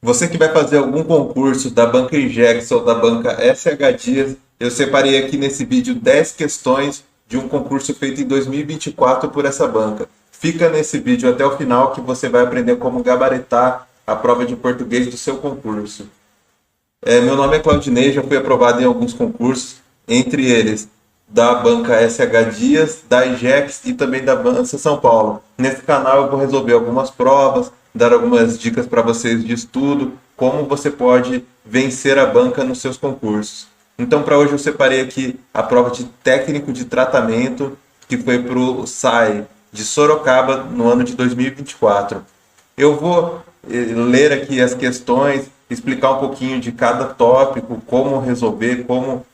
Você que vai fazer algum concurso da banca IGEX ou da banca SH Dias, eu separei aqui nesse vídeo 10 questões de um concurso feito em 2024 por essa banca. Fica nesse vídeo até o final que você vai aprender como gabaritar a prova de português do seu concurso. Meu nome é Claudinei, já fui aprovado em alguns concursos, entre eles da banca SH Dias, da IGEX e também da Banca São Paulo. Nesse canal eu vou resolver algumas provas, dar algumas dicas para vocês de estudo, como você pode vencer a banca nos seus concursos. Então, para hoje eu separei aqui a prova de técnico de tratamento, que foi para o SAI de Sorocaba no ano de 2024. Eu vou ler aqui as questões, explicar um pouquinho de cada tópico, como resolver, como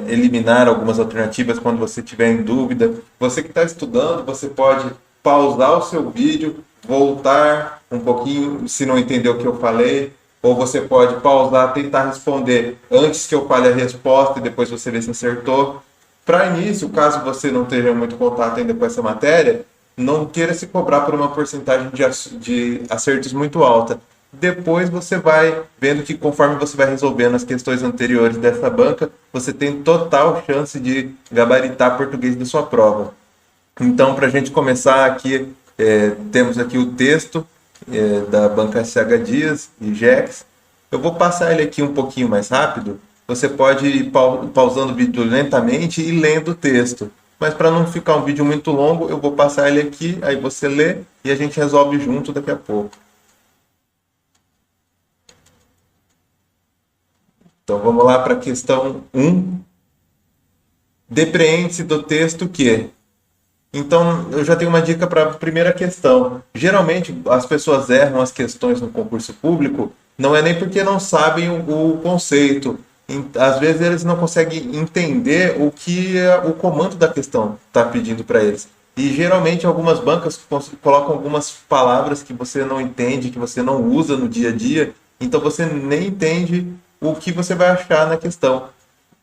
eliminar algumas alternativas quando você tiver em dúvida. Você que está estudando, você pode pausar o seu vídeo, voltar um pouquinho se não entendeu o que eu falei, ou você pode pausar, tentar responder antes que eu fale a resposta e depois você vê se acertou. Para início, caso você não tenha muito contato ainda com essa matéria, não queira se cobrar por uma porcentagem de acertos muito alta. Depois você vai vendo que conforme você vai resolvendo as questões anteriores dessa banca, você tem total chance de gabaritar português da sua prova. Então, para a gente começar aqui, temos aqui o texto da banca SH Dias e GEX. Eu vou passar ele aqui um pouquinho mais rápido. Você pode ir pausando o vídeo lentamente e lendo o texto. Mas para não ficar um vídeo muito longo, eu vou passar ele aqui, aí você lê e a gente resolve junto daqui a pouco. Então vamos lá para a questão 1. Depreende-se do texto que. Então eu já tenho uma dica para a primeira questão. Geralmente as pessoas erram as questões no concurso público, não é nem porque não sabem o conceito. Às vezes eles não conseguem entender o que o comando da questão está pedindo para eles. E geralmente algumas bancas colocam algumas palavras que você não entende, que você não usa no dia a dia, então você nem entende o que você vai achar na questão.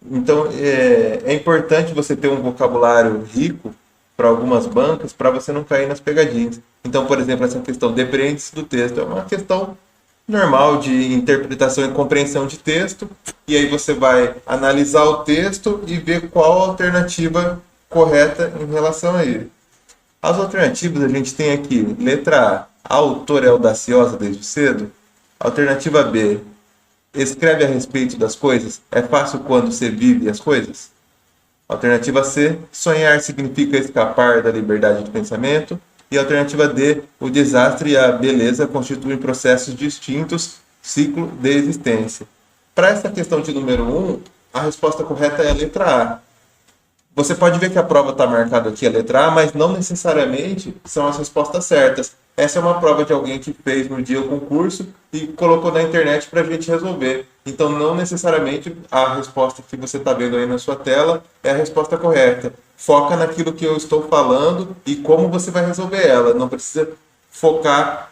Então é importante você ter um vocabulário rico para algumas bancas para você não cair nas pegadinhas. Então, por exemplo, essa questão depreende-se do texto é uma questão normal de interpretação e compreensão de texto, e aí você vai analisar o texto e ver qual a alternativa correta em relação a ele. As alternativas a gente tem aqui, letra A autora é audaciosa desde cedo. Alternativa B, escreve a respeito das coisas, é fácil quando você vive as coisas. Alternativa C, sonhar significa escapar da liberdade de pensamento. E alternativa D, o desastre e a beleza constituem processos distintos, ciclo de existência. Para essa questão de número 1, a resposta correta é a letra A. Você pode ver que a prova está marcada aqui a letra A, mas não necessariamente são as respostas certas. Essa é uma prova de alguém que fez no dia o concurso e colocou na internet para a gente resolver. Então, não necessariamente a resposta que você está vendo aí na sua tela é a resposta correta. Foca naquilo que eu estou falando e como você vai resolver ela. Não precisa focar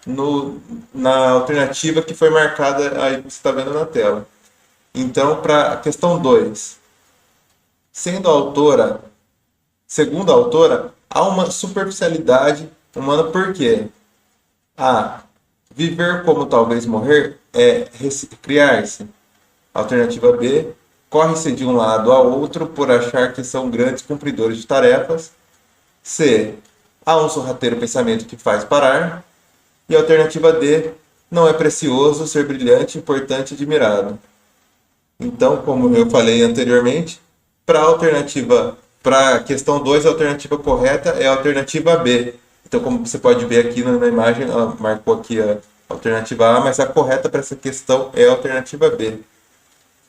na alternativa que foi marcada aí que você está vendo na tela. Então, para a questão 2. Sendo a autora, segundo a autora, há uma superficialidade humana por quê? A. Viver como talvez morrer é criar-se. Alternativa B. Corre-se de um lado a outro por achar que são grandes cumpridores de tarefas. C. Há um sorrateiro pensamento que faz parar. E alternativa D. Não é precioso ser brilhante, importante e admirado. Então, como eu falei anteriormente, para a questão 2, a alternativa correta é a alternativa B. Então, como você pode ver aqui na imagem, ela marcou aqui a alternativa A, mas a correta para essa questão é a alternativa B.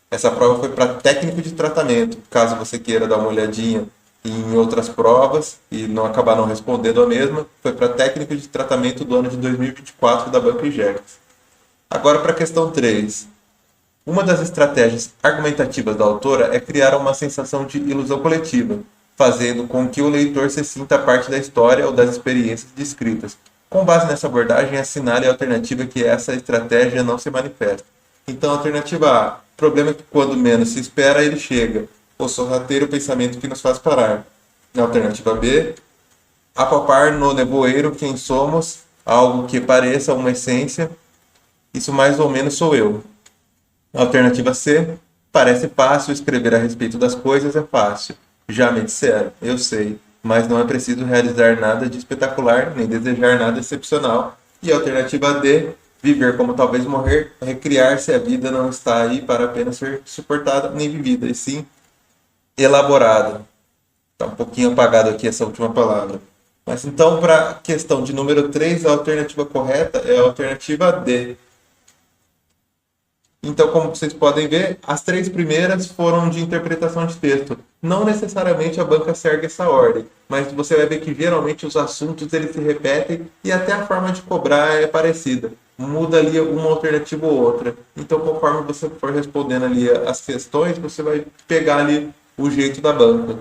Essa prova foi para técnico de tratamento. Caso você queira dar uma olhadinha em outras provas e não acabar não respondendo a mesma, foi para técnico de tratamento do ano de 2024 da Banca IGEX. Agora para a questão 3. Uma das estratégias argumentativas da autora é criar uma sensação de ilusão coletiva, fazendo com que o leitor se sinta parte da história ou das experiências descritas. Com base nessa abordagem, assinale a alternativa que essa estratégia não se manifesta. Então, a alternativa A, o problema é que quando menos se espera, ele chega. O sorrateiro, o pensamento que nos faz parar. Na alternativa B, apalpar no nevoeiro quem somos, algo que pareça uma essência. Isso mais ou menos sou eu. Alternativa C, parece fácil escrever a respeito das coisas, é fácil. Já me disseram, eu sei, mas não é preciso realizar nada de espetacular, nem desejar nada excepcional. E a alternativa D, viver como talvez morrer, recriar-se, a vida não está aí para apenas ser suportada nem vivida, e sim elaborada. Está um pouquinho apagado aqui essa última palavra. Mas então, para a questão de número 3, a alternativa correta é a alternativa D. Então, como vocês podem ver, as três primeiras foram de interpretação de texto. Não necessariamente a banca segue essa ordem, mas você vai ver que geralmente os assuntos eles se repetem e até a forma de cobrar é parecida. Muda ali uma alternativa ou outra. Então, conforme você for respondendo ali as questões, você vai pegar ali o jeito da banca.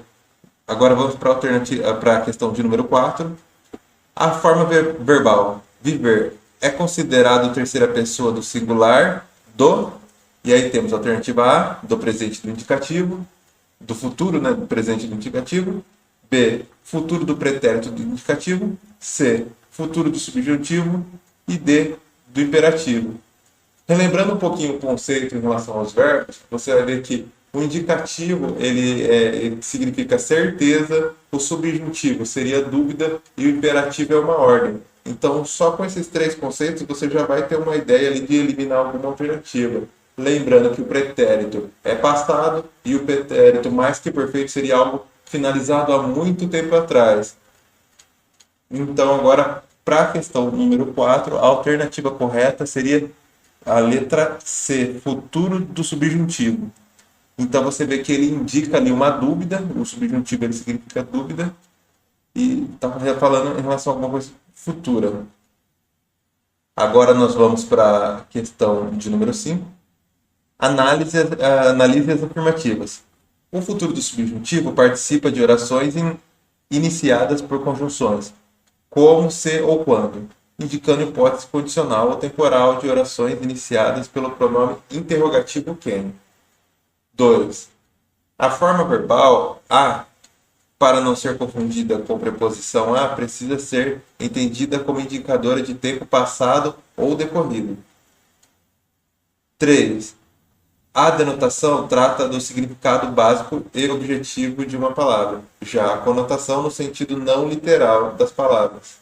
Agora vamos para a questão de número 4. A forma verbal, viver, é considerado terceira pessoa do singular do, e aí temos a alternativa A, do presente do indicativo, do futuro, né, do presente do indicativo, B, futuro do pretérito do indicativo, C, futuro do subjuntivo e D, do imperativo. Relembrando um pouquinho o conceito em relação aos verbos, você vai ver que o indicativo ele significa certeza, o subjuntivo seria dúvida e o imperativo é uma ordem. Então, só com esses três conceitos você já vai ter uma ideia ali de eliminar alguma alternativa. Lembrando que o pretérito é passado e o pretérito mais que perfeito seria algo finalizado há muito tempo atrás. Então, agora, para a questão número 4, a alternativa correta seria a letra C, futuro do subjuntivo. Então você vê que ele indica ali uma dúvida, o subjuntivo ele significa dúvida, e está falando em relação a alguma coisa futura. Agora nós vamos para a questão de número 5. Analise as afirmativas. O futuro do subjuntivo participa de orações iniciadas por conjunções, como, se ou quando, indicando hipótese condicional ou temporal de orações iniciadas pelo pronome interrogativo quem. 2. A forma verbal a, para não ser confundida com preposição a, precisa ser entendida como indicadora de tempo passado ou decorrido. 3. A denotação trata do significado básico e objetivo de uma palavra, já a conotação no sentido não literal das palavras.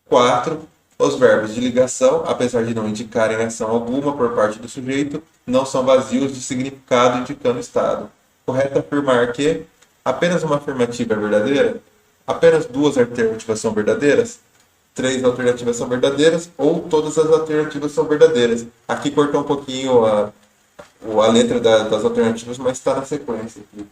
4. Os verbos de ligação, apesar de não indicarem ação alguma por parte do sujeito, não são vazios de significado indicando estado. Correto afirmar que apenas uma afirmativa é verdadeira? Apenas duas alternativas são verdadeiras? 3 alternativas são verdadeiras ou todas as alternativas são verdadeiras? Aqui cortou um pouquinho a letra das alternativas, mas está na sequência aqui.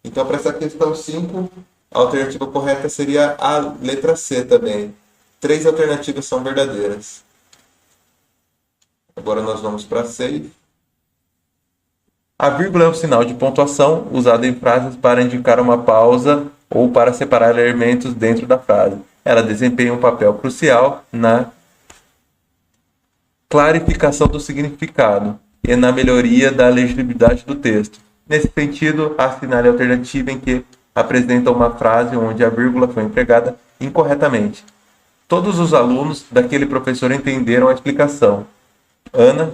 Então, para essa questão 5, a alternativa correta seria a letra C também. 3 alternativas são verdadeiras. Agora nós vamos para 6. A vírgula é um sinal de pontuação usado em frases para indicar uma pausa ou para separar elementos dentro da frase. Ela desempenha um papel crucial na clarificação do significado e na melhoria da legibilidade do texto. Nesse sentido, assinale a alternativa em que apresenta uma frase onde a vírgula foi empregada incorretamente. Todos os alunos daquele professor entenderam a explicação. Ana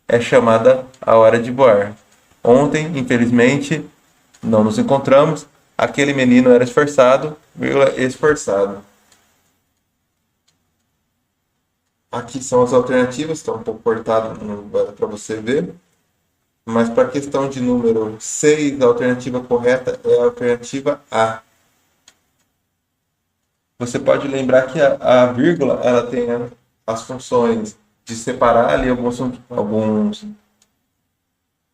é chamada a hora de voar. Ontem, infelizmente, não nos encontramos. Aquele menino era esforçado, esforçado. Aqui são as alternativas, está um pouco cortado para você ver. Mas para a questão de número 6, a alternativa correta é a alternativa A. Você pode lembrar que a vírgula ela tem as funções de separar ali alguns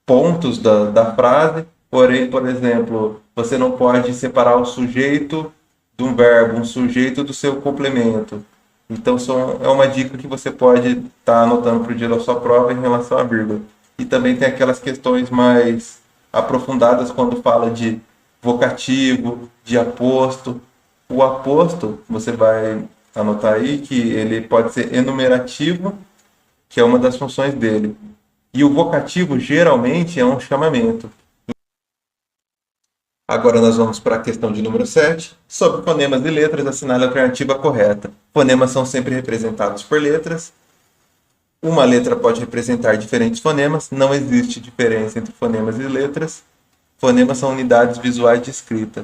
pontos da frase, porém, por exemplo, você não pode separar o sujeito de um verbo, um sujeito do seu complemento. Então, é uma dica que você pode estar anotando para o dia da sua prova em relação à vírgula. E também tem aquelas questões mais aprofundadas quando fala de vocativo, de aposto. O aposto, você vai anotar aí que ele pode ser enumerativo, que é uma das funções dele. E o vocativo, geralmente, é um chamamento. Agora nós vamos para a questão de número 7. Sobre fonemas e letras, assinale a alternativa correta. Fonemas são sempre representados por letras. Uma letra pode representar diferentes fonemas, não existe diferença entre fonemas e letras. Fonemas são unidades visuais de escrita.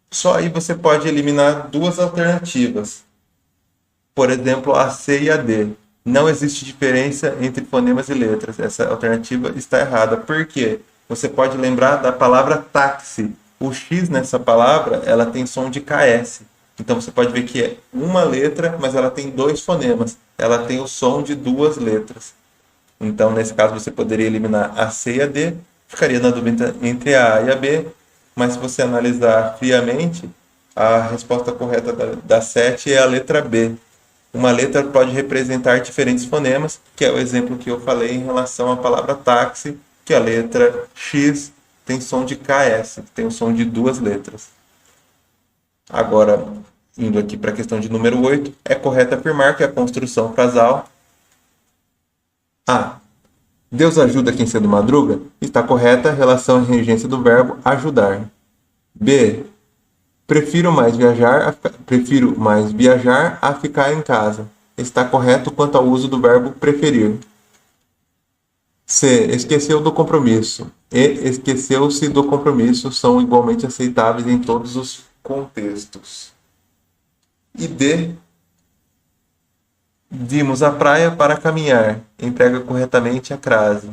Só aí você pode eliminar duas alternativas. Por exemplo, a C e a D. Não existe diferença entre fonemas e letras. Essa alternativa está errada. Por quê? Você pode lembrar da palavra táxi. O X nessa palavra, ela tem som de KS. Então você pode ver que é uma letra, mas ela tem dois fonemas. Ela tem o som de duas letras. Então, nesse caso, você poderia eliminar a C e a D. Ficaria na dúvida entre a A e a B. Mas se você analisar friamente, a resposta correta da 7 é a letra B. Uma letra pode representar diferentes fonemas, que é o exemplo que eu falei em relação à palavra táxi, que a letra X tem som de KS, tem o som de duas letras. Agora, indo aqui para a questão de número 8, é correto afirmar que a construção frasal A. Deus ajuda quem cedo madruga? Está correta a relação e regência do verbo ajudar. B. Prefiro mais viajar a ficar em casa. Está correto quanto ao uso do verbo preferir. C. Esqueceu do compromisso. E esqueceu-se do compromisso são igualmente aceitáveis em todos os contextos. E D. Vimos a praia para caminhar. Emprega corretamente a crase.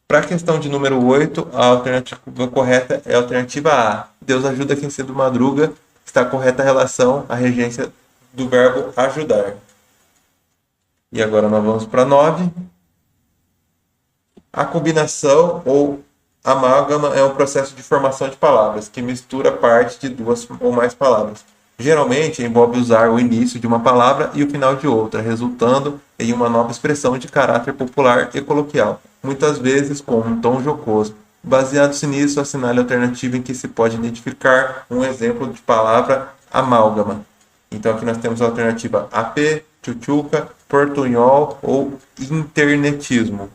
Para a questão de número 8, a alternativa correta é a alternativa A. Deus ajuda quem cedo madruga. Está correta a relação, a regência do verbo ajudar. E agora nós vamos para 9. A combinação ou amálgama é um processo de formação de palavras que mistura parte de duas ou mais palavras. Geralmente envolve usar o início de uma palavra e o final de outra, resultando em uma nova expressão de caráter popular e coloquial, muitas vezes com um tom jocoso. Baseado-se nisso, assinale a alternativa em que se pode identificar um exemplo de palavra amálgama. Então aqui nós temos a alternativa AP, tchutchuca, portunhol ou internetismo.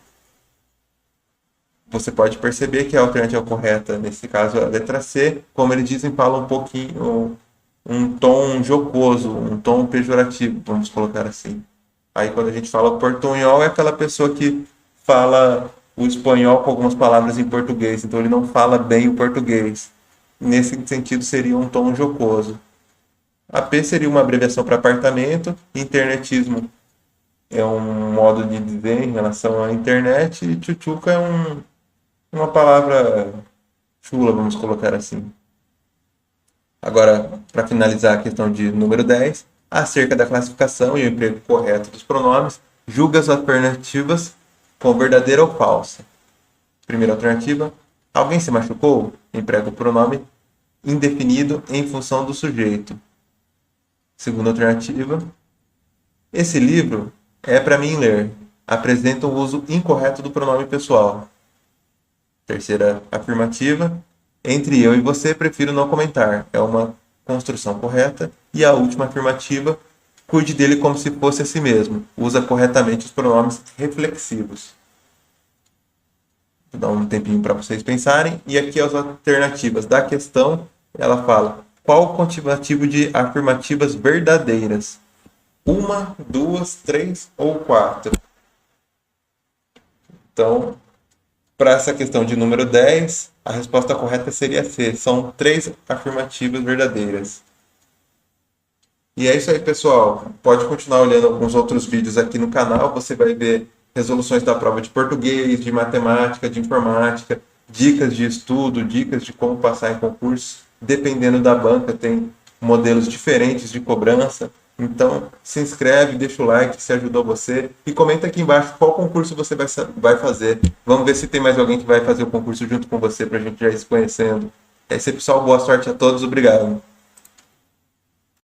Você pode perceber que a alternativa correta, nesse caso, é a letra C. Como eles dizem, fala um pouquinho, um tom jocoso, um tom pejorativo, vamos colocar assim. Aí quando a gente fala portunhol, é aquela pessoa que fala o espanhol com algumas palavras em português, então ele não fala bem o português. Nesse sentido, seria um tom jocoso. AP seria uma abreviação para apartamento, internetismo é um modo de dizer em relação à internet, e tchutchuca é uma palavra chula, vamos colocar assim. Agora, para finalizar a questão de número 10, acerca da classificação e o emprego correto dos pronomes, julga as alternativas com verdadeira ou falsa. Primeira alternativa, alguém se machucou? Emprega o pronome indefinido em função do sujeito. Segunda alternativa, esse livro é para mim ler. Apresenta o uso incorreto do pronome pessoal. Terceira afirmativa, entre eu e você, prefiro não comentar. É uma construção correta. E a última afirmativa, cuide dele como se fosse a si mesmo. Usa corretamente os pronomes reflexivos. Vou dar um tempinho para vocês pensarem. E aqui as alternativas da questão, ela fala, qual o quantitativo de afirmativas verdadeiras? 1, 2, 3 ou 4? Então, para essa questão de número 10, a resposta correta seria C. São 3 afirmativas verdadeiras. E é isso aí, pessoal. Pode continuar olhando alguns outros vídeos aqui no canal. Você vai ver resoluções da prova de português, de matemática, de informática, dicas de estudo, dicas de como passar em concurso. Dependendo da banca, tem modelos diferentes de cobrança. Então, se inscreve, deixa o like se ajudou você e comenta aqui embaixo qual concurso você vai fazer. Vamos ver se tem mais alguém que vai fazer o concurso junto com você para a gente já ir se conhecendo. É isso aí, pessoal. Boa sorte a todos. Obrigado.